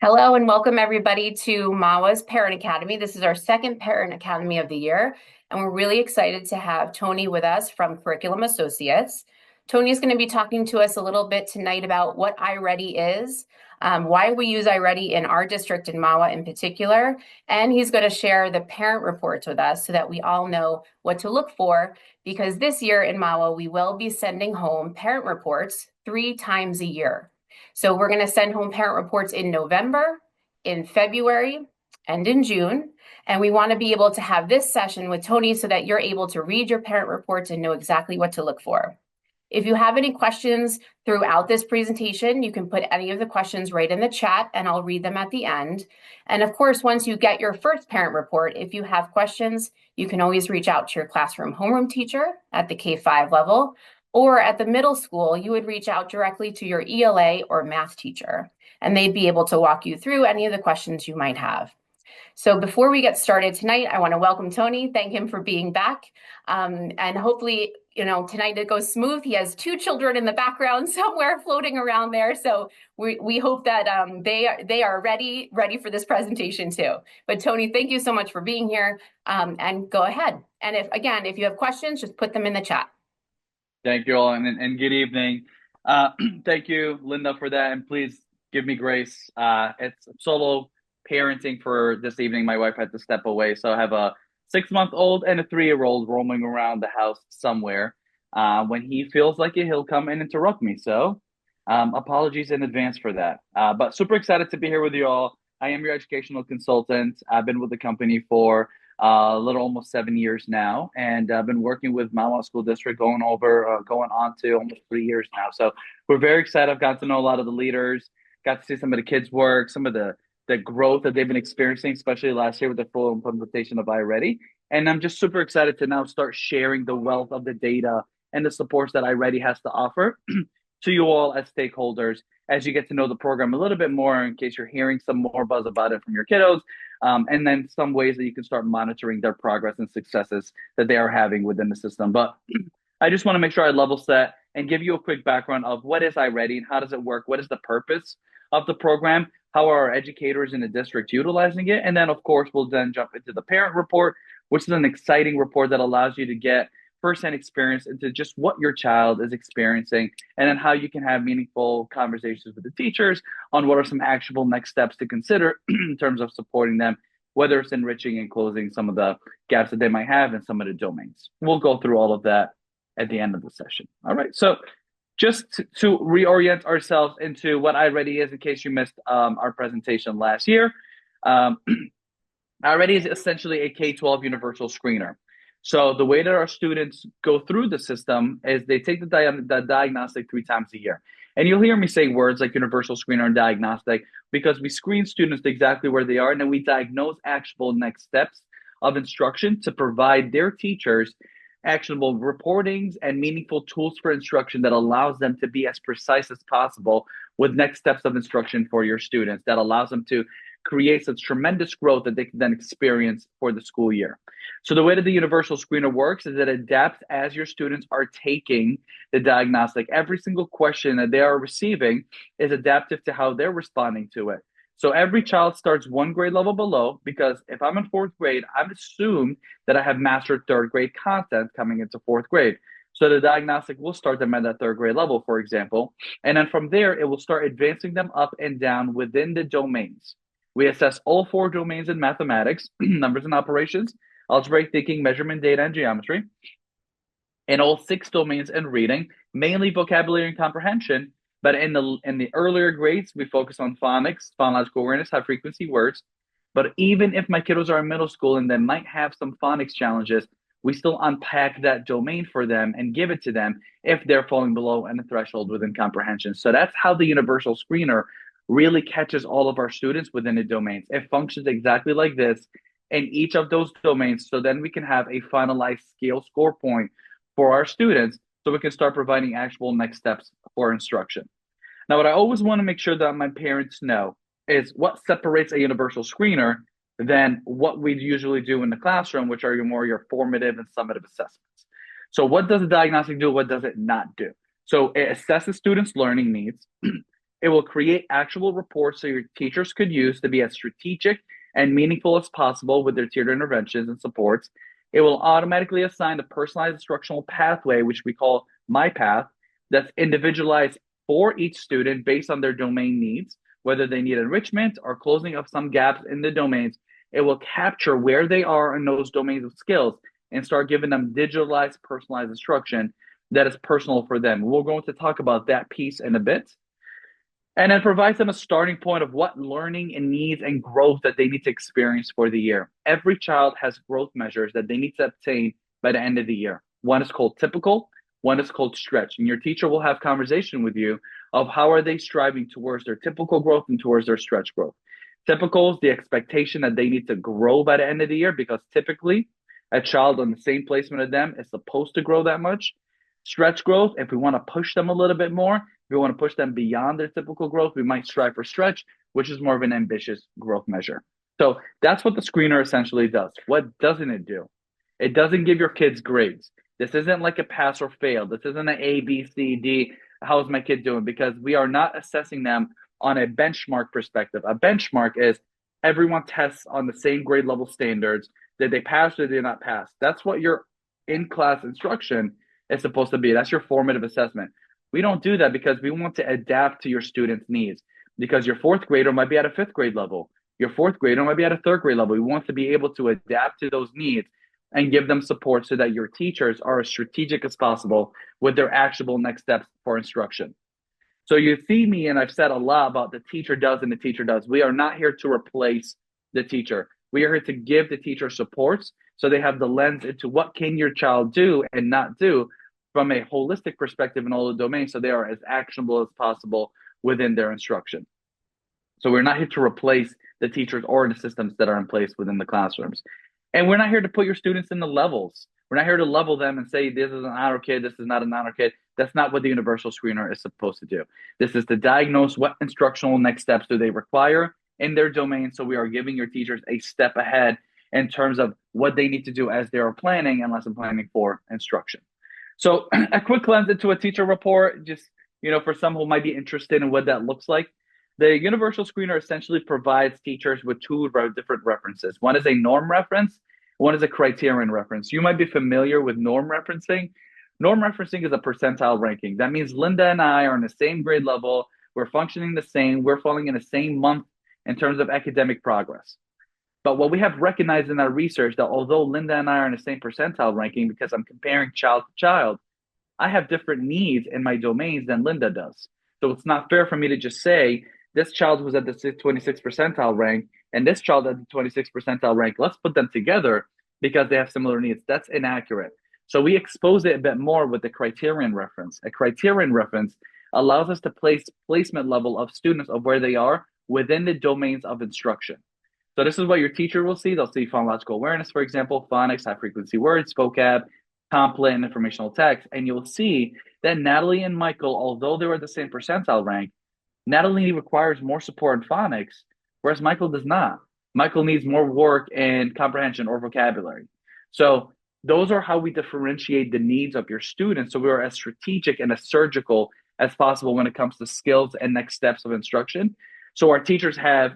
Hello and welcome everybody to Mahwah's Parent Academy. This is our second Parent Academy of the year, and we're really excited to have Tony with us from Curriculum Associates. Tony is going to be talking to us a little bit tonight about what iReady is, why we use iReady in our district in Mahwah in particular, and he's going to share the parent reports with us so that we all know what to look for, because this year in Mahwah, we will be sending home parent reports 3 times a year. So we're going to send home parent reports in November, in February, and in June. And we want to be able to have this session with Tony so that you're able to read your parent reports and know exactly what to look for. If you have any questions throughout this presentation, you can put any of the questions right in the chat and I'll read them at the end. And of course, once you get your first parent report, if you have questions, you can always reach out to your classroom homeroom teacher at the K-5 level, or at the middle school, you would reach out directly to your ELA or math teacher, and they'd be able to walk you through any of the questions you might have. So before we get started tonight, I want to welcome Tony, thank him for being back. And hopefully, tonight it goes smooth. He has 2 children in the background somewhere floating around there. So we hope that they are ready for this presentation too. But Tony, thank you so much for being here, and go ahead. And if you have questions, just put them in the chat. Thank you all, and good evening. Thank you, Linda, for that, and please give me grace. It's solo parenting for this evening. My wife had to step away, so I have a 6-month-old and a 3-year-old roaming around the house somewhere. When he feels like it, he'll come and interrupt me. So, apologies in advance for that. But super excited to be here with you all. I am your educational consultant. I've been with the company for a little almost 7 years now, and I've been working with Mahwah School District going on to almost 3 years now. So we're very excited. I've got to know a lot of the leaders, got to see some of the kids work, some of the growth that they've been experiencing, especially last year with the full implementation of iReady. And I'm just super excited to now start sharing the wealth of the data and the supports that iReady has to offer to you all as stakeholders as you get to know the program a little bit more, in case you're hearing some more buzz about it from your kiddos, and then some ways that you can start monitoring their progress and successes that they are having within the system. But I just want to make sure I level set and give you a quick background of what is iReady and how does it work, what is the purpose of the program, how are our educators in the district utilizing it, and then of course we'll then jump into the parent report, which is an exciting report that allows you to get firsthand experience into just what your child is experiencing, and then how you can have meaningful conversations with the teachers on what are some actionable next steps to consider in terms of supporting them, whether it's enriching and closing some of the gaps that they might have in some of the domains. We'll go through all of that at the end of the session. All right, so just to reorient ourselves into what iReady is, in case you missed our presentation last year. iReady is essentially a K-12 universal screener. So the way that our students go through the system is they take the diagnostic 3 times a year. And you'll hear me say words like universal screener and diagnostic because we screen students exactly where they are, and then we diagnose actionable next steps of instruction to provide their teachers actionable reportings and meaningful tools for instruction that allows them to be as precise as possible with next steps of instruction for your students, that allows them to create such tremendous growth that they can then experience for the school year. So the way that the universal screener works is it adapts as your students are taking the diagnostic. Every single question that they are receiving is adaptive to how they're responding to it. So every child starts 1 grade level below, because if I'm in 4th grade, I'm assumed that I have mastered 3rd grade content coming into 4th grade. So the diagnostic will start them at that 3rd grade level, for example. And then from there, it will start advancing them up and down within the domains. We assess all 4 domains in mathematics, numbers and operations, algebraic thinking, measurement, data, and geometry, and all 6 domains in reading, mainly vocabulary and comprehension. But in the earlier grades, we focus on phonics, phonological awareness, high frequency words. But even if my kiddos are in middle school and they might have some phonics challenges, we still unpack that domain for them and give it to them if they're falling below any threshold within comprehension. So that's how the universal screener really catches all of our students within the domains. It functions exactly like this in each of those domains. So then we can have a finalized scale score point for our students, so we can start providing actual next steps for instruction. Now, what I always want to make sure that my parents know is what separates a universal screener than what we usually do in the classroom, which are your formative and summative assessments. So what does the diagnostic do? What does it not do? So it assesses students' learning needs. It will create actual reports so your teachers could use to be as strategic and meaningful as possible with their tiered interventions and supports. It will automatically assign a personalized instructional pathway, which we call My Path, that's individualized for each student based on their domain needs, whether they need enrichment or closing of some gaps in the domains. It will capture where they are in those domains of skills and start giving them digitalized, personalized instruction that is personal for them. We're going to talk about that piece in a bit. And it provides them a starting point of what learning and needs and growth that they need to experience for the year. Every child has growth measures that they need to obtain by the end of the year. One is called typical, one is called stretch. And your teacher will have conversation with you of how are they striving towards their typical growth and towards their stretch growth. Typical is the expectation that they need to grow by the end of the year because typically a child on the same placement as them is supposed to grow that much. Stretch growth, if we want to push them a little bit more, if we want to push them beyond their typical growth, we might strive for stretch, which is more of an ambitious growth measure. So that's what the screener essentially does. What doesn't it do? It doesn't give your kids grades. This isn't like a pass or fail. This isn't an A, B, C, D. How's my kid doing? Because we are not assessing them on a benchmark perspective. A benchmark is everyone tests on the same grade level standards. Did they pass or did they not pass? That's what your in class instruction is supposed to be. That's your formative assessment. We don't do that because we want to adapt to your students' needs. Because your fourth grader might be at a fifth grade level, your fourth grader might be at a third grade level. We want to be able to adapt to those needs and give them support so that your teachers are as strategic as possible with their actionable next steps for instruction. So you see me, and I've said a lot about the teacher does and the teacher does. We are not here to replace the teacher. We are here to give the teacher supports so they have the lens into what can your child do and not do from a holistic perspective in all the domains so they are as actionable as possible within their instruction. So we're not here to replace the teachers or the systems that are in place within the classrooms. And we're not here to put your students in the levels. We're not here to level them and say, this is an honor kid, this is not an honor kid. That's not what the universal screener is supposed to do. This is to diagnose what instructional next steps do they require in their domain. So we are giving your teachers a step ahead in terms of what they need to do as they are planning and lesson planning for instruction. So a quick glance into a teacher report, just for some who might be interested in what that looks like. The universal screener essentially provides teachers with two different references. One is a norm reference, one is a criterion reference. You might be familiar with norm referencing. Norm referencing is a percentile ranking. That means Linda and I are on the same grade level. We're functioning the same. We're falling in the same month in terms of academic progress. But what we have recognized in our research that although Linda and I are in the same percentile ranking because I'm comparing child to child, I have different needs in my domains than Linda does. So it's not fair for me to just say, this child was at the 26th percentile rank and this child at the 26th percentile rank. Let's put them together because they have similar needs. That's inaccurate. So we expose it a bit more with the criterion reference. A criterion reference allows us to place placement level of students of where they are within the domains of instruction. So this is what your teacher will see. They'll see phonological awareness, for example, phonics, high frequency words, vocab, complet, and informational text. And you'll see that Natalie and Michael, although they were the same percentile rank, Natalie requires more support in phonics, whereas Michael does not. Michael needs more work in comprehension or vocabulary. So those are how we differentiate the needs of your students. So we are as strategic and as surgical as possible when it comes to skills and next steps of instruction. So our teachers have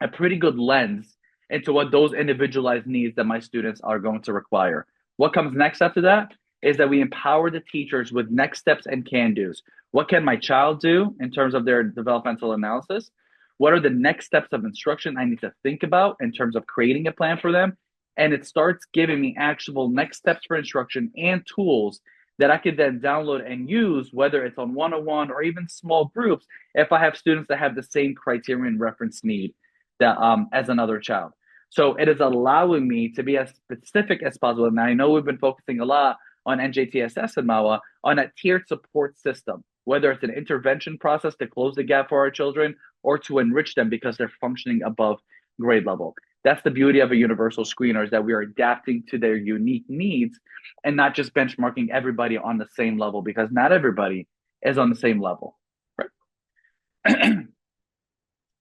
a pretty good lens into what those individualized needs that my students are going to require. What comes next after that is that we empower the teachers with next steps and can-dos. What can my child do in terms of their developmental analysis? What are the next steps of instruction I need to think about in terms of creating a plan for them? And it starts giving me actionable next steps for instruction and tools that I could then download and use, whether it's on one-on-one or even small groups, if I have students that have the same criterion reference need that as another child. So it is allowing me to be as specific as possible. And I know we've been focusing a lot on NJTSS and Mahwah on a tiered support system, whether it's an intervention process to close the gap for our children or to enrich them because they're functioning above grade level. That's the beauty of a universal screener, is that we are adapting to their unique needs and not just benchmarking everybody on the same level, because not everybody is on the same level. Right?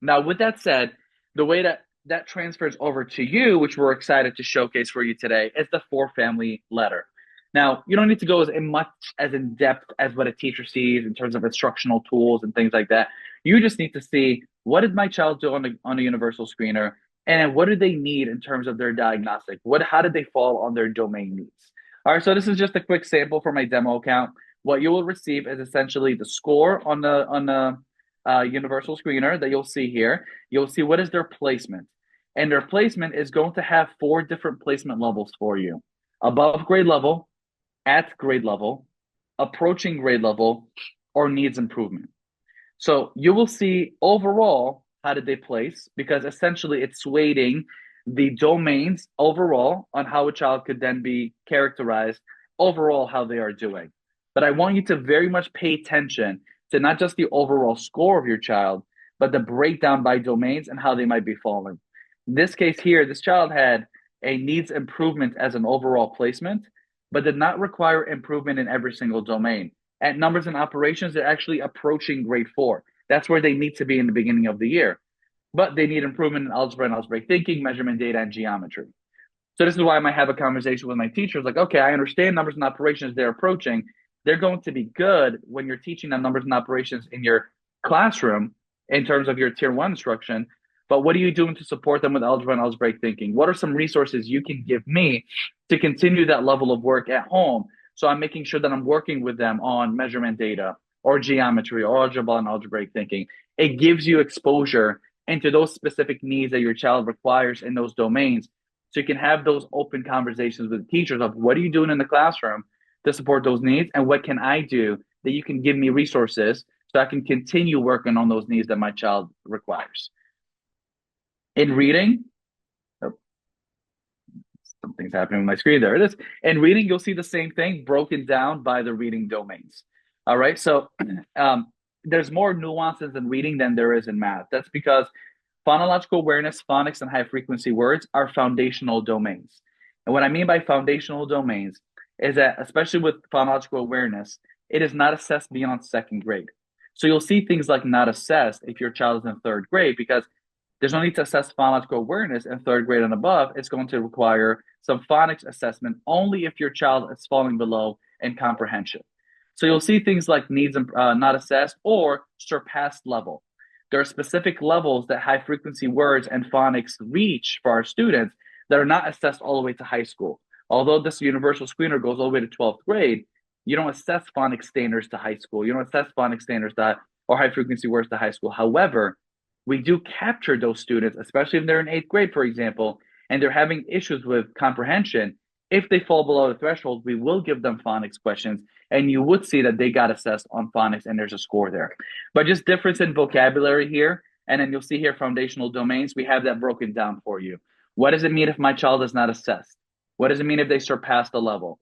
Now, with that said, the way that transfers over to you, which we're excited to showcase for you today, is the 4 family letter. Now, you don't need to go as much as in depth as what a teacher sees in terms of instructional tools and things like that. You just need to see what did my child do on a universal screener, and what do they need in terms of their diagnostic? How did they fall on their domain needs? All right, so this is just a quick sample for my demo account. What you will receive is essentially the score on the universal screener that you'll see here. You'll see what is their placement, and their placement is going to have four different placement levels for you: above grade level, at grade level, approaching grade level, or needs improvement. So you will see overall how did they place, because essentially it's weighting the domains overall on how a child could then be characterized overall how they are doing. But I want you to very much pay attention to not just the overall score of your child, but the breakdown by domains and how they might be falling. In this case here, this child had a needs improvement as an overall placement, but did not require improvement in every single domain. At numbers and operations, they're actually approaching grade 4. That's where they need to be in the beginning of the year. But they need improvement in algebra and algebraic thinking, measurement data, and geometry. So this is why I might have a conversation with my teachers like, okay, I understand numbers and operations they're approaching. They're going to be good when you're teaching them numbers and operations in your classroom in terms of your tier one instruction. But what are you doing to support them with algebra and algebraic thinking? What are some resources you can give me to continue that level of work at home? So I'm making sure that I'm working with them on measurement data or geometry or algebra and algebraic thinking. It gives you exposure into those specific needs that your child requires in those domains. So you can have those open conversations with teachers of what are you doing in the classroom to support those needs, and what can I do that you can give me resources so I can continue working on those needs that my child requires. In reading, oh, something's happening with my screen. There it is. In reading, you'll see the same thing broken down by the reading domains. All right. So there's more nuances in reading than there is in math. That's because phonological awareness, phonics, and high frequency words are foundational domains. And what I mean by foundational domains is that, especially with phonological awareness, it is not assessed beyond second grade. So you'll see things like not assessed if your child is in third grade, because there's no need to assess phonological awareness in third grade and above. It's going to require some phonics assessment only if your child is falling below in comprehension. So you'll see things like needs not assessed or surpassed level. There are specific levels that high frequency words and phonics reach for our students that are not assessed all the way to high school. Although this universal screener goes all the way to 12th grade, you don't assess phonics standards to high school. You don't assess phonics standards or high frequency words to high school. However, we do capture those students, especially if they're in 8th grade, for example, and they're having issues with comprehension. If they fall below the threshold, we will give them phonics questions, and you would see that they got assessed on phonics and there's a score there. But just difference in vocabulary here, and then you'll see here foundational domains, we have that broken down for you. What does it mean if my child is not assessed? What does it mean if they surpass the level?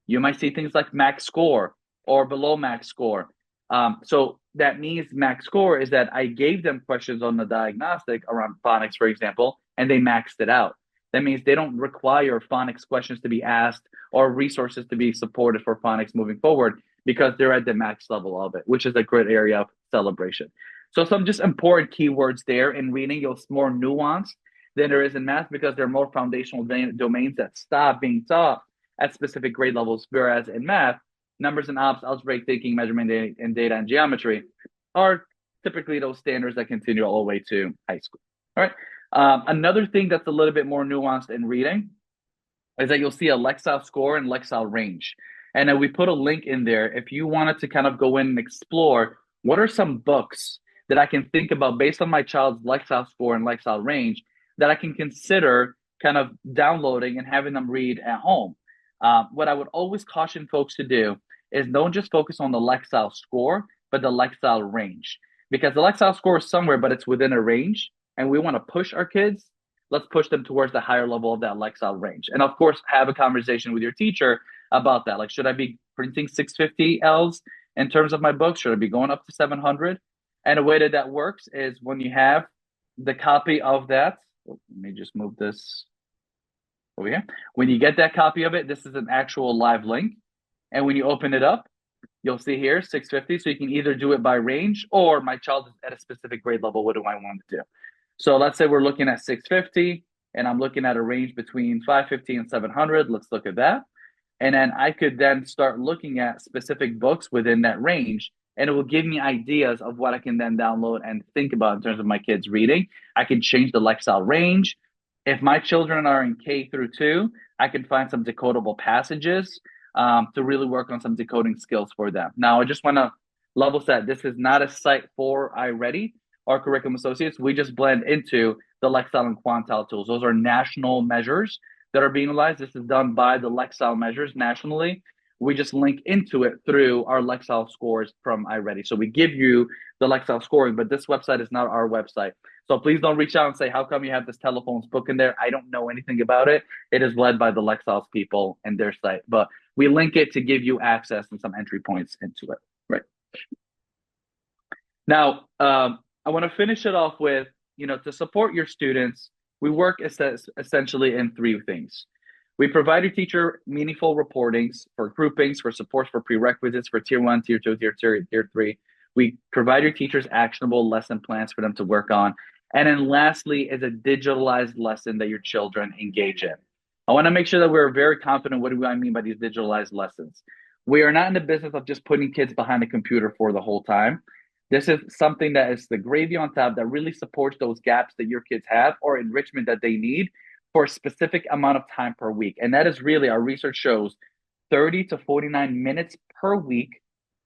You might see things like max score or below max score. So that means max score is that I gave them questions on the diagnostic around phonics, for example, and they maxed it out. That means they don't require phonics questions to be asked or resources to be supported for phonics moving forward because they're at the max level of it, which is a great area of celebration. So some just important keywords there in reading. It's more nuanced than there is in math because there are more foundational domains that stop being taught at specific grade levels, whereas in math, numbers and ops, algebraic thinking, measurement and data, and geometry are typically those standards that continue all the way to high school. All right. Another thing that's a little bit more nuanced in reading is that you'll see a Lexile score and Lexile range. And then we put a link in there if you wanted to kind of go in and explore what are some books that I can think about based on my child's Lexile score and Lexile range that I can consider kind of downloading and having them read at home. What I would always caution folks to do is don't just focus on the Lexile score, but the Lexile range. Because the Lexile score is somewhere, but it's within a range, and we want to push our kids. Let's push them towards the higher level of that Lexile range. And of course, have a conversation with your teacher about that. Like, should I be printing 650 Ls in terms of my books? Should I be going up to 700? And a way that works is when you have the copy of that. Let me just move this over here. When you get that copy of it, this is an actual live link. And when you open it up, you'll see here 650. So you can either do it by range or my child is at a specific grade level. What do I want to do? So let's say we're looking at 650 and I'm looking at a range between 550 and 700. Let's look at that. And then I could then start looking at specific books within that range, and it will give me ideas of what I can then download and think about in terms of my kids reading. I can change the Lexile range. If my children are in K through 2, I can find some decodable passages to really work on some decoding skills for them. Now, I just want to level set. This is not a site for iReady or Curriculum Associates. We just blend into the Lexile and Quantile tools. Those are national measures that are being utilized. This is done by the Lexile measures nationally. We just link into it through our Lexile scores from iReady. So we give you the Lexile scoring, but this website is not our website. So please don't reach out and say, how come you have this telephone's book in there? I don't know anything about it. It is led by the Lexile's people and their site, but we link it to give you access and some entry points into it. Right. Now, I want to finish it off with, to support your students, we work essentially in three things. We provide your teacher meaningful reportings for groupings, for supports, for prerequisites, for tier 1, tier 2, tier 3. We provide your teachers actionable lesson plans for them to work on. And then lastly is a digitalized lesson that your children engage in. I want to make sure that we're very confident. What do I mean by these digitalized lessons? We are not in the business of just putting kids behind a computer for the whole time. This is something that is the gravy on top that really supports those gaps that your kids have or enrichment that they need for a specific amount of time per week. And that is really, our research shows, 30 to 49 minutes per week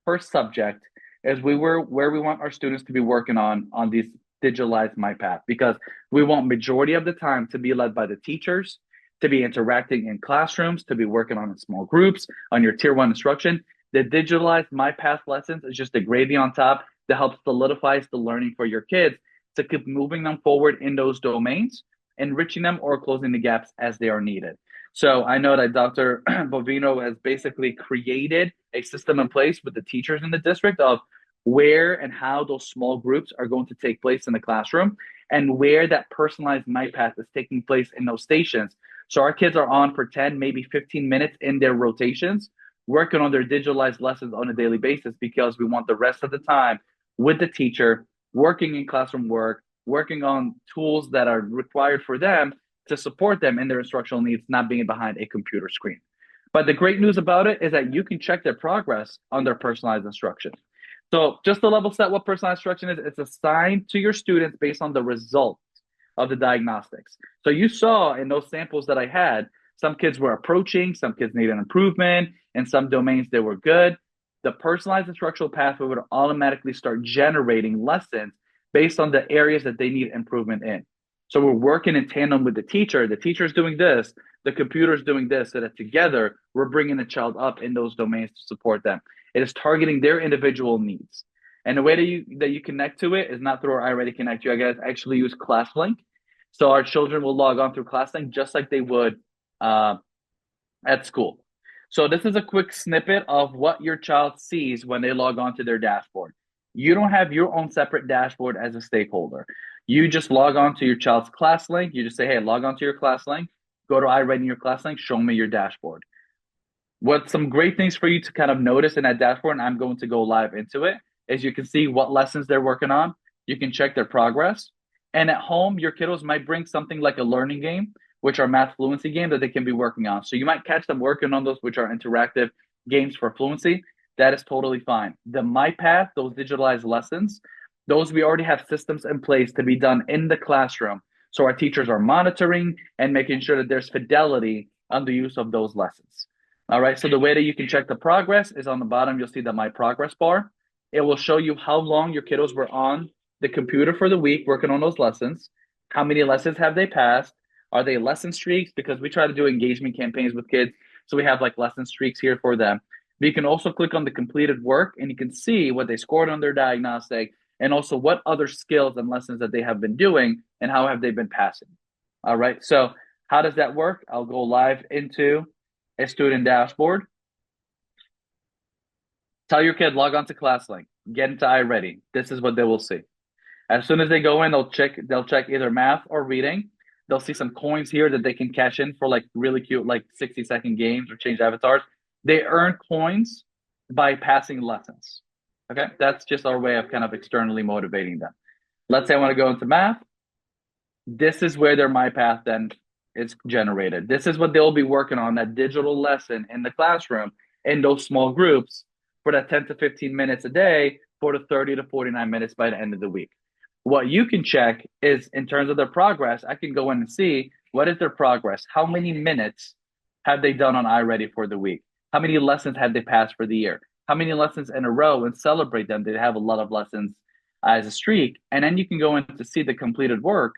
per subject is where we want our students to be working on these digitalized MyPath, because we want majority of the time to be led by the teachers, to be interacting in classrooms, to be working on in small groups, on your tier 1 instruction. The digitalized MyPath lessons is just the gravy on top that helps solidifies the learning for your kids to keep moving them forward in those domains, enriching them or closing the gaps as they are needed. So I know that Dr. Bovino has basically created a system in place with the teachers in the district of where and how those small groups are going to take place in the classroom and where that personalized MyPath is taking place in those stations. So our kids are on for 10, maybe 15 minutes in their rotations, working on their digitalized lessons on a daily basis, because we want the rest of the time with the teacher, working in classroom work, working on tools that are required for them to support them in their instructional needs, not being behind a computer screen. But the great news about it is that you can check their progress on their personalized instruction. So just to level set what personalized instruction is, it's assigned to your students based on the results of the diagnostics. So you saw in those samples that I had, some kids were approaching, some kids needed improvement, in some domains they were good. The personalized instructional pathway would automatically start generating lessons based on the areas that they need improvement in. So we're working in tandem with the teacher. The teacher's doing this, the computer's doing this, so that together we're bringing the child up in those domains to support them. It is targeting their individual needs. And the way that you connect to it is not through our iReady Connect. You guys actually use ClassLink. So our children will log on through ClassLink just like they would at school. So this is a quick snippet of what your child sees when they log on to their dashboard. You don't have your own separate dashboard as a stakeholder. You just log on to your child's ClassLink. You just say, hey, log on to your ClassLink. Go to iReady in your ClassLink. Show me your dashboard. What some great things for you to kind of notice in that dashboard, and I'm going to go live into it, is you can see what lessons they're working on. You can check their progress. And at home, your kiddos might bring something like a learning game, which are math fluency game that they can be working on. So you might catch them working on those, which are interactive games for fluency. That is totally fine. The MyPath, those digitalized lessons, those we already have systems in place to be done in the classroom. So our teachers are monitoring and making sure that there's fidelity on the use of those lessons. All right, so the way that you can check the progress is on the bottom. You'll see the My Progress bar. It will show you how long your kiddos were on the computer for the week working on those lessons. How many lessons have they passed? Are they lesson streaks? Because we try to do engagement campaigns with kids. So we have like lesson streaks here for them. But you can also click on the completed work and you can see what they scored on their diagnostic and also what other skills and lessons that they have been doing and how have they been passing. All right, so how does that work? I'll go live into a student dashboard. Tell your kid, log on to ClassLink, get into iReady. This is what they will see. As soon as they go in, they'll check either math or reading. They'll see some coins here that they can cash in for like really cute, like 60-second games or change avatars. They earn coins by passing lessons. Okay, that's just our way of kind of externally motivating them. Let's say I want to go into math. This is where their MyPath then is generated. This is what they'll be working on, that digital lesson in the classroom in those small groups for that 10 to 15 minutes a day for the 30 to 49 minutes by the end of the week. What you can check is in terms of their progress, I can go in and see what is their progress? How many minutes have they done on iReady for the week? How many lessons have they passed for the year? How many lessons in a row and celebrate them? Did they have a lot of lessons as a streak? And then you can go in to see the completed work.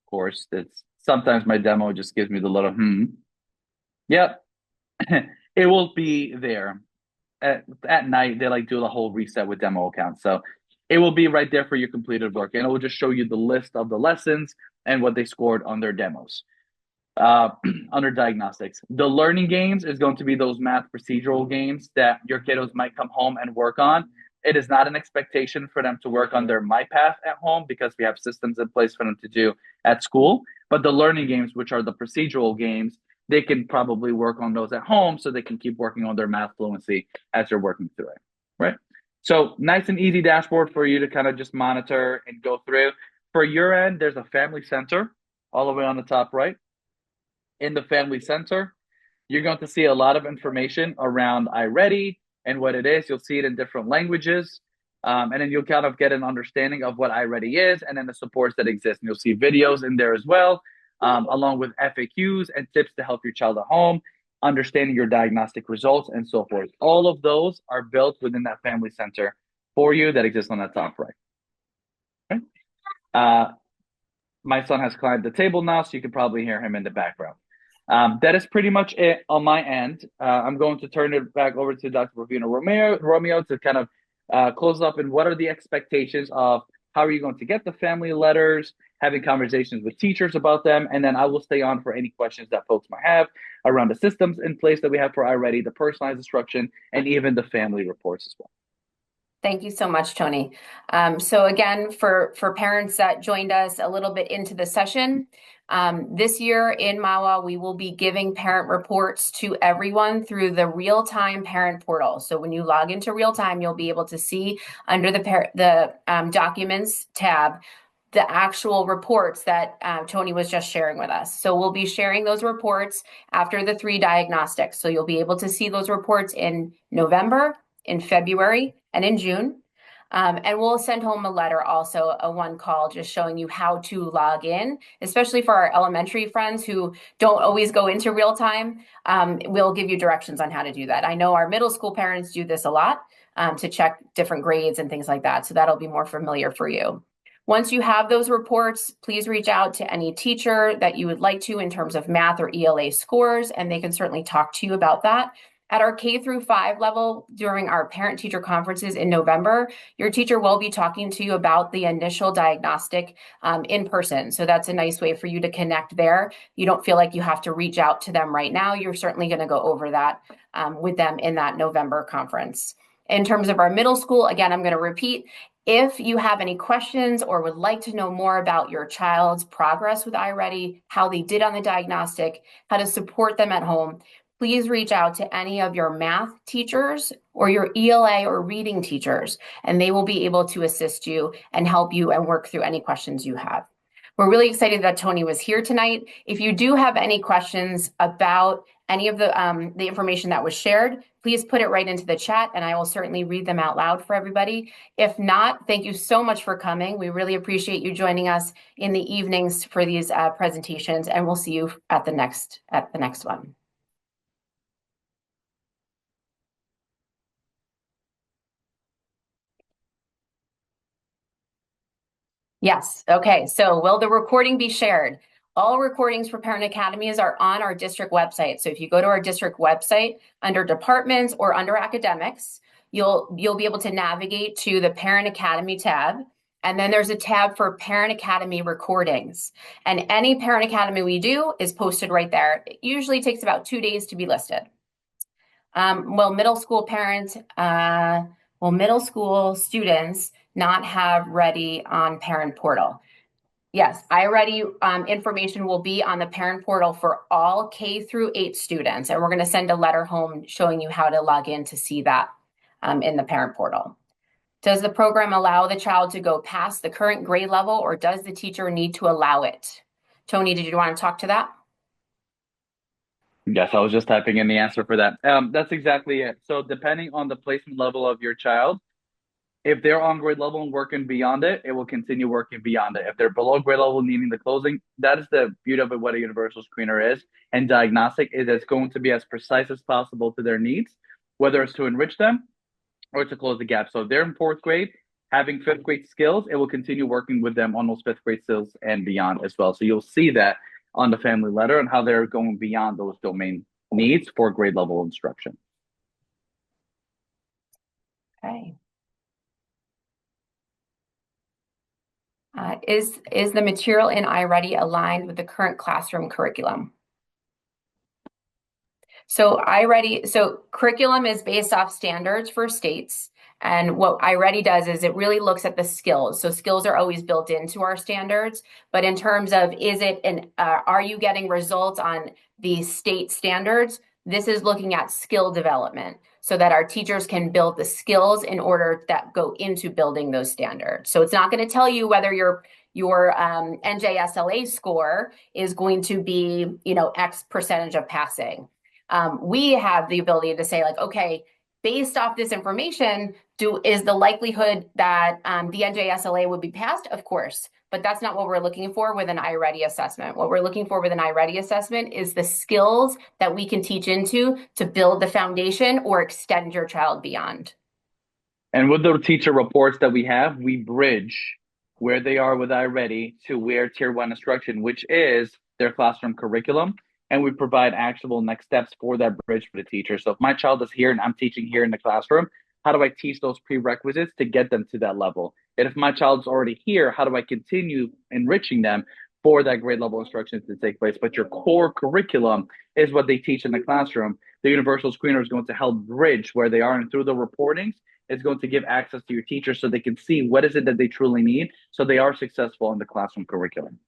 Of course, it's sometimes my demo just gives me the little Yep, it will be there. At night, they like do the whole reset with demo accounts. So it will be right there for your completed work. And it will just show you the list of the lessons and what they scored on their demos. Under diagnostics, the learning games is going to be those math procedural games that your kiddos might come home and work on. It is not an expectation for them to work on their MyPath at home because we have systems in place for them to do at school. But the learning games, which are the procedural games, they can probably work on those at home so they can keep working on their math fluency as they're working through it, right? So nice and easy dashboard for you to kind of just monitor and go through. For your end, there's a family center all the way on the top right. In the family center, you're going to see a lot of information around iReady and what it is. You'll see it in different languages. And then you'll kind of get an understanding of what iReady is and then the supports that exist. And you'll see videos in there as well, along with FAQs and tips to help your child at home, understanding your diagnostic results and so forth. All of those are built within that family center for you that exists on that top right. Okay. My son has climbed the table now, so you can probably hear him in the background. That is pretty much it on my end. I'm going to turn it back over to Dr. Rufino Romeo to kind of close up. And what are the expectations of how are you going to get the family letters, having conversations with teachers about them, and then I will stay on for any questions that folks might have around the systems in place that we have for iReady, the personalized instruction, and even the family reports as well. Thank you so much, Tony. So again, for parents that joined us a little bit into the session, this year in Mahwah, we will be giving parent reports to everyone through the real-time parent portal. So when you log into real-time, you'll be able to see under the documents tab the actual reports that Tony was just sharing with us. So we'll be sharing those reports after the 3 diagnostics. So you'll be able to see those reports in November, in February, and in June. And we'll send home a letter, also a one call, just showing you how to log in, especially for our elementary friends who don't always go into real time. We'll give you directions on how to do that. I know our middle school parents do this a lot to check different grades and things like that. So that'll be more familiar for you. Once you have those reports, please reach out to any teacher that you would like to in terms of math or ELA scores, and they can certainly talk to you about that. At our K through 5 level, during our parent-teacher conferences in November, your teacher will be talking to you about the initial diagnostic in person. So that's a nice way for you to connect there. You don't feel like you have to reach out to them right now. You're certainly going to go over that with them in that November conference. In terms of our middle school, again, I'm going to repeat, if you have any questions or would like to know more about your child's progress with iReady, how they did on the diagnostic, how to support them at home, please reach out to any of your math teachers or your ELA or reading teachers, and they will be able to assist you and help you and work through any questions you have. We're really excited that Tony was here tonight. If you do have any questions about any of the information that was shared, please put it right into the chat and I will certainly read them out loud for everybody. If not, thank you so much for coming. We really appreciate you joining us in the evenings for these presentations, and we'll see you at the next one. Yes. Okay. So will the recording be shared? All recordings for Parent Academies are on our district website. So if you go to our district website under departments or under academics, you'll be able to navigate to the Parent Academy tab. And then there's a tab for Parent Academy recordings. And any Parent Academy we do is posted right there. It usually takes about 2 days to be listed. Will middle school students not have ready on parent portal? Yes, iReady information will be on the parent portal for all K through 8 students, and we're going to send a letter home showing you how to log in to see that in the parent portal. Does the program allow the child to go past the current grade level, or does the teacher need to allow it? Tony, did you want to talk to that? Yes, I was just typing in the answer for that. That's exactly it. So depending on the placement level of your child, if they're on grade level and working beyond it, it will continue working beyond it. If they're below grade level, needing the closing, that is the beauty of it, what a universal screener is. And diagnostic is it's going to be as precise as possible to their needs, whether it's to enrich them or to close the gap. So if they're in fourth grade, having fifth grade skills, it will continue working with them on those fifth grade skills and beyond as well. So you'll see that on the family letter and how they're going beyond those domain needs for grade level instruction. Okay. Is the material in iReady aligned with the current classroom curriculum? So curriculum is based off standards for states. And what iReady does is it really looks at the skills. So skills are always built into our standards. But in terms of are you getting results on the state standards? This is looking at skill development so that our teachers can build the skills in order that go into building those standards. So it's not going to tell you whether your NJSLA score is going to be, X percentage of passing. We have the ability to say, like, okay, based off this information, is the likelihood that the NJSLA would be passed? Of course, but that's not what we're looking for with an iReady assessment. What we're looking for with an iReady assessment is the skills that we can teach into to build the foundation or extend your child beyond. And with the teacher reports that we have, we bridge where they are with iReady to where tier one instruction, which is their classroom curriculum. And we provide actionable next steps for that bridge for the teacher. So if my child is here and I'm teaching here in the classroom, how do I teach those prerequisites to get them to that level? And if my child's already here, how do I continue enriching them for that grade level instruction to take place? But your core curriculum is what they teach in the classroom. The universal screener is going to help bridge where they are, and through the reportings, it's going to give access to your teachers so they can see what is it that they truly need so they are successful in the classroom curriculum.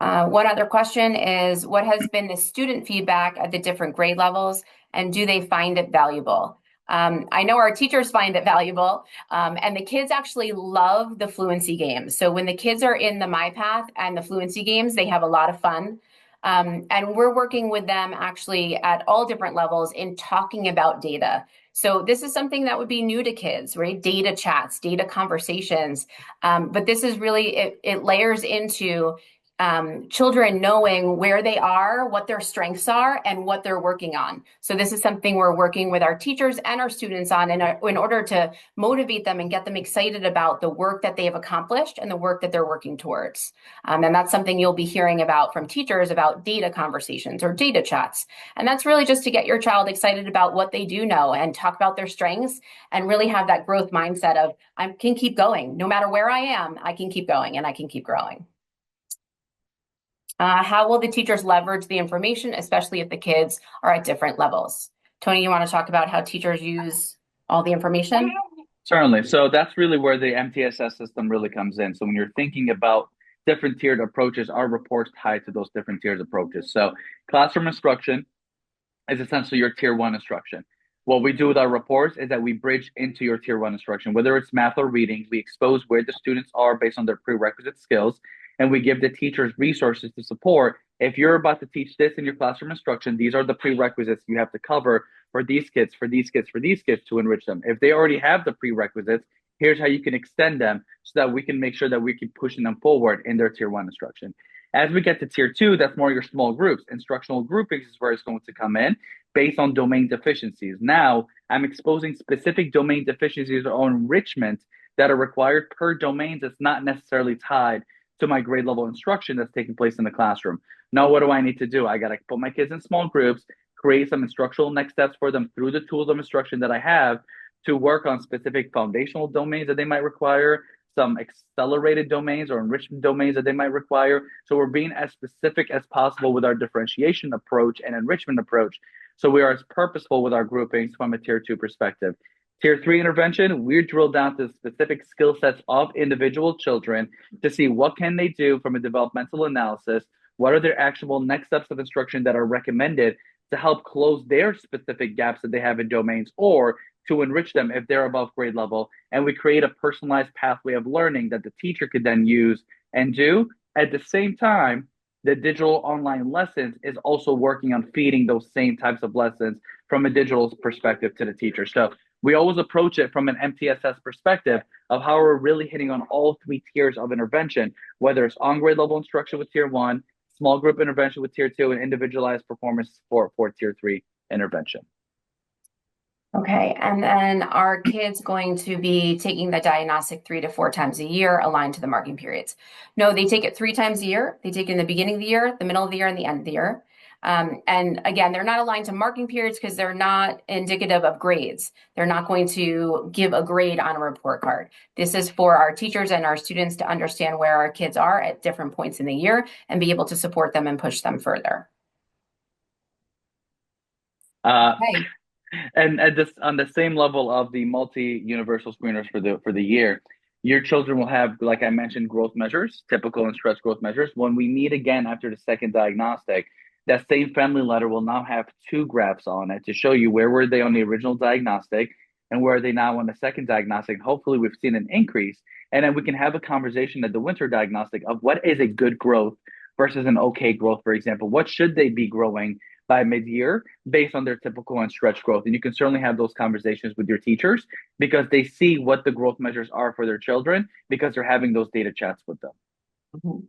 One other question is, what has been the student feedback at the different grade levels, and do they find it valuable? I know our teachers find it valuable, and the kids actually love the fluency games. So when the kids are in the MyPath and the fluency games, they have a lot of fun. And we're working with them actually at all different levels in talking about data. So this is something that would be new to kids, right? Data chats, data conversations. But this is really, it layers into children knowing where they are, what their strengths are, and what they're working on. So this is something we're working with our teachers and our students on in order to motivate them and get them excited about the work that they have accomplished and the work that they're working towards. And that's something you'll be hearing about from teachers about data conversations or data chats. And that's really just to get your child excited about what they do know and talk about their strengths and really have that growth mindset of, I can keep going. No matter where I am, I can keep going and I can keep growing. How will the teachers leverage the information, especially if the kids are at different levels? Tony, you want to talk about how teachers use all the information? Certainly. So that's really where the MTSS system really comes in. So when you're thinking about different tiered approaches, our reports tied to those different tiered approaches. So classroom instruction is essentially your tier one instruction. What we do with our reports is that we bridge into your tier one instruction, whether it's math or reading, we expose where the students are based on their prerequisite skills, and we give the teachers resources to support. If you're about to teach this in your classroom instruction, these are the prerequisites you have to cover for these kids, for these kids, for these kids to enrich them. If they already have the prerequisites, here's how you can extend them so that we can make sure that we keep pushing them forward in their tier one instruction. As we get to tier two, that's more your small groups. Instructional groupings is where it's going to come in based on domain deficiencies. Now I'm exposing specific domain deficiencies or enrichment that are required per domain that's not necessarily tied to my grade level instruction that's taking place in the classroom. Now, what do I need to do? I got to put my kids in small groups, create some instructional next steps for them through the tools of instruction that I have to work on specific foundational domains that they might require, some accelerated domains or enrichment domains that they might require. So we're being as specific as possible with our differentiation approach and enrichment approach. So we are as purposeful with our groupings from a tier two perspective. Tier three intervention, we drill down to specific skill sets of individual children to see what can they do from a developmental analysis, what are their actionable next steps of instruction that are recommended to help close their specific gaps that they have in domains or to enrich them if they're above grade level. And we create a personalized pathway of learning that the teacher could then use and do. At the same time, the digital online lessons is also working on feeding those same types of lessons from a digital perspective to the teacher. So we always approach it from an MTSS perspective of how we're really hitting on all three tiers of intervention, whether it's on grade level instruction with tier one, small group intervention with tier two, and individualized performance support for tier three intervention. Okay, and then are kids going to be taking the diagnostic 3 to 4 times a year aligned to the marking periods? No, they take it 3 times a year. They take it in the beginning of the year, the middle of the year, and the end of the year. And again, they're not aligned to marking periods because they're not indicative of grades. They're not going to give a grade on a report card. This is for our teachers and our students to understand where our kids are at different points in the year and be able to support them and push them further. Okay. And at this on the same level of the multi-universal screeners for the year, your children will have, like I mentioned, growth measures, typical and stretch growth measures. When we meet again after the second diagnostic, that same family letter will now have two graphs on it to show you where were they on the original diagnostic and where are they now on the second diagnostic. Hopefully, we've seen an increase, and then we can have a conversation at the winter diagnostic of what is a good growth versus an okay growth. For example, what should they be growing by mid-year based on their typical and stretch growth. And you can certainly have those conversations with your teachers because they see what the growth measures are for their children because they're having those data chats with them. Mhm.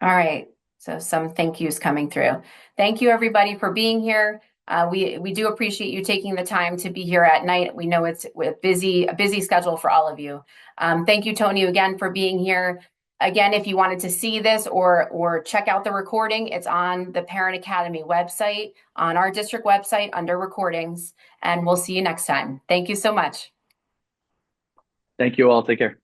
All right. So some thank yous coming through. Thank you everybody for being here. We do appreciate you taking the time to be here at night. We know it's a busy schedule for all of you. Thank you, Tony, again for being here. Again, if you wanted to see this or check out the recording, it's on the Parent Academy website, on our district website under recordings, and we'll see you next time. Thank you so much. Thank you all. Take care.